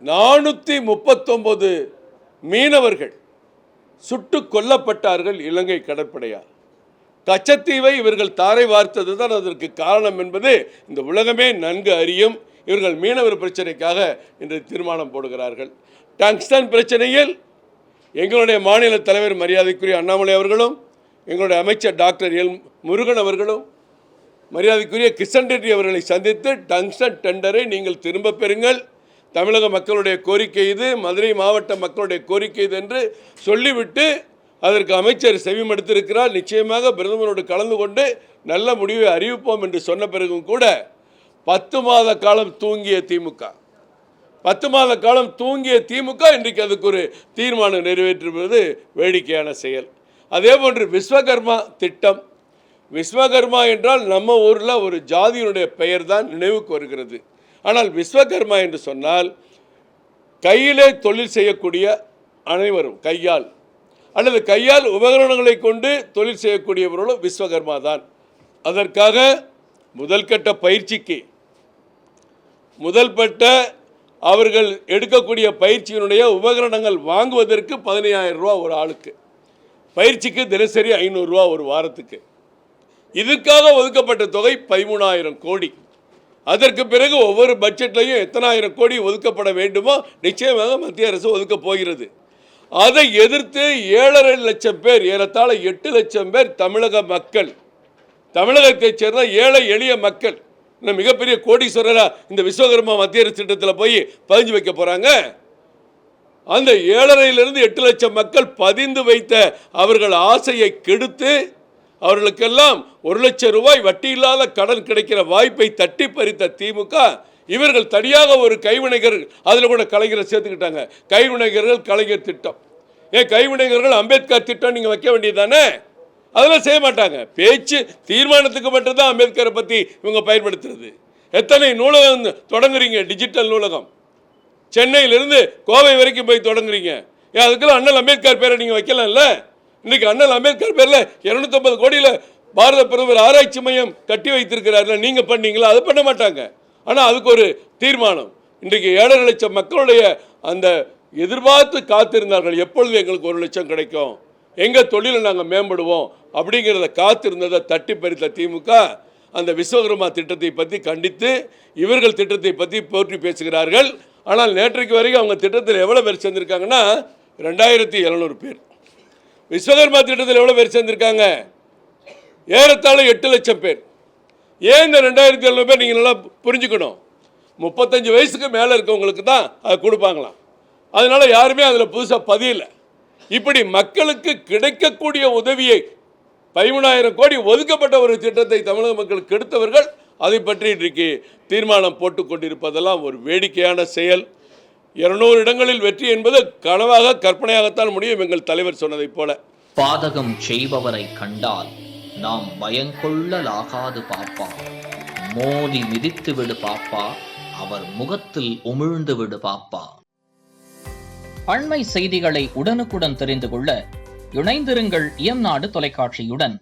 439 மீனவர்கள் சுட்டு கொல்லப்பட்டார்கள் இலங்கை கடற்படையால். கச்சத்தீவை இவர்கள் தாரை வார்த்தது தான் அதற்கு காரணம் என்பது இந்த உலகமே நன்கு அறியும். இவர்கள் மீனவர் பிரச்சனைக்காக இன்று தீர்மானம் போடுகிறார்கள். டங்ஸ்டன் பிரச்சனையில் எங்களுடைய மாநில தலைவர் மரியாதைக்குரிய அண்ணாமலை அவர்களும், எங்களுடைய அமைச்சர் டாக்டர் எல் முருகன் அவர்களும், மரியாதைக்குரிய கிஷன் ரெட்டி அவர்களை சந்தித்து டங்ஸ்டன் டெண்டரை நீங்கள் திரும்ப பெறுங்கள், தமிழக மக்களுடைய கோரிக்கை இது, மதுரை மாவட்ட மக்களுடைய கோரிக்கை இது என்று சொல்லிவிட்டு அதற்கு அமைச்சர் செவிமடுத்திருக்கிறார். நிச்சயமாக பிரதமரோடு கலந்து கொண்டு நல்ல முடிவை அறிவிப்போம் என்று சொன்ன பிறகும் கூட 10 மாத காலம் தூங்கிய திமுக, 10 மாத காலம் தூங்கிய திமுக இன்றைக்கு அதுக்கு ஒரு தீர்மானம் நிறைவேற்றுவது வேடிக்கையான செயல். அதே போன்று விஸ்வகர்மா திட்டம், விஸ்வகர்மா என்றால் நம்ம ஊரில் ஒரு ஜாதியினுடைய பெயர் தான் நினைவுக்கு வருகிறது. ஆனால் விஸ்வகர்மா என்று சொன்னால் கையிலே தொழில் செய்யக்கூடிய அனைவரும், கையால் அல்லது கையால் உபகரணங்களை கொண்டு தொழில் செய்யக்கூடியவர்களும் விஸ்வகர்மா தான். அதற்காக முதல் கட்ட பயிற்சிக்கு முதல்பட்ட அவர்கள் எடுக்கக்கூடிய பயிற்சியினுடைய உபகரணங்கள் வாங்குவதற்கு 15,000 ரூபா ஒரு ஆளுக்கு, பயிற்சிக்கு தினசரி 500 ரூபா ஒரு வாரத்துக்கு. இதுக்காக ஒதுக்கப்பட்ட தொகை 13,000 கோடி. அதற்கு பிறகு ஒவ்வொரு பட்ஜெட்லையும் எத்தனை ஆயிரம் கோடி ஒதுக்கப்பட வேண்டுமோ நிச்சயமாக மத்திய அரசு ஒதுக்கப் போகிறது. அதை எதிர்த்து 7.5 லட்சம் பேர், ஏறத்தாழ 8 லட்சம் பேர் தமிழக மக்கள், தமிழகத்தைச் சேர்ந்த ஏழை எளிய மக்கள், இன்னும் மிகப்பெரிய கோடீஸ்வரரா இந்த விஸ்வகர்மா மத்திய அரசு திட்டத்தில் போய் பதிஞ்சு வைக்க போகிறாங்க. அந்த 7.5லிருந்து 8 லட்சம் மக்கள் பதிந்து வைத்த அவர்கள் ஆசையை கெடுத்து அவர்களுக்கெல்லாம் 1 லட்சம் ரூபாய் வட்டி இல்லாத கடன் கிடைக்கிற வாய்ப்பை தட்டி பறித்த திமுக இவர்கள் தனியாக ஒரு கைவினைஞர், அதில் கூட கலைஞரை சேர்த்துக்கிட்டாங்க. கைவினைஞர்கள் கலைஞர் திட்டம், கைவினைஞர்கள் அம்பேத்கர் திட்டம் நீங்கள் வைக்க வேண்டியதானே? அதெல்லாம் செய்ய மாட்டாங்க. பேச்சு தீர்மானத்துக்கு மட்டும்தான் அம்பேத்கரை பற்றி இவங்க பயன்படுத்துறது. எத்தனை நூலகம் தொடங்குறீங்க, டிஜிட்டல் நூலகம் சென்னையிலிருந்து கோவை வரைக்கும் போய் தொடங்குறீங்க. அதுக்கெல்லாம் அண்ணல் அம்பேத்கர் பேரை நீங்கள் வைக்கலாம்ல? இன்றைக்கி அண்ணல் அம்பேத்கர் பேரில் 250 கோடியில் பாரத பிரதமர் ஆராய்ச்சி மையம் கட்டி வைத்திருக்கிறார்கள். நீங்கள் பண்ணீங்களா? அது பண்ண மாட்டாங்க. ஆனால் அதுக்கு ஒரு தீர்மானம். இன்றைக்கு 7.5 லட்சம் மக்களுடைய அந்த எதிர்பார்த்து காத்திருந்தார்கள், எப்பொழுது எங்களுக்கு 1 லட்சம் கிடைக்கும், எங்கள் தொழிலை நாங்கள் மேம்படுவோம் அப்படிங்கிறத காத்திருந்ததை தட்டி பறித்த திமுக அந்த விஸ்வகர்மா திட்டத்தை பற்றி கண்டித்து இவர்கள் திட்டத்தை பற்றி போற்றி பேசுகிறார்கள். ஆனால் நேற்றைக்கு வரைக்கும் அவங்க திட்டத்தில் எவ்வளோ பேர் சேர்ந்திருக்காங்கன்னா 2,700 பேர். விஸ்வகர்மா திட்டத்தில் எவ்வளோ பேர் சேர்ந்திருக்காங்க? ஏறத்தாழ 8 லட்சம் பேர். ஏன் இந்த 2,700 பேர் நீங்கள் நல்லா புரிஞ்சுக்கணும். 35 வயசுக்கு மேலே இருக்கவங்களுக்கு தான் அதை கொடுப்பாங்களாம். அதனால் யாருமே அதில் புதுசாக பதியலை. இப்படி மக்களுக்கு கிடைக்கக்கூடிய உதவியை 13,000 கோடி ஒதுக்கப்பட்ட ஒரு திட்டத்தை தமிழக மக்களுக்கு எடுத்தவர்கள் அதை பற்றி இன்றைக்கு தீர்மானம் போட்டு கொண்டிருப்பதெல்லாம் ஒரு வேடிக்கையான செயல். 200 இடங்களில் வெற்றி என்பது கனவாக கற்பனையாகத்தான் முடியும், எங்கள் தலைவர் சொன்னதைப் போல. பாதகம் செய்பவரை கண்டால் நாம் பயங்கொள்ளலாகாது பாப்பா, மோதி மிதித்து விடு பாப்பா, அவர் முகத்தில் உமிழ்ந்து விடு பாப்பா. அண்மை செய்திகளை உடனுக்குடன் தெரிந்து கொள்ள இணைந்திருங்கள் இயம்நாடு தொலைக்காட்சியுடன்.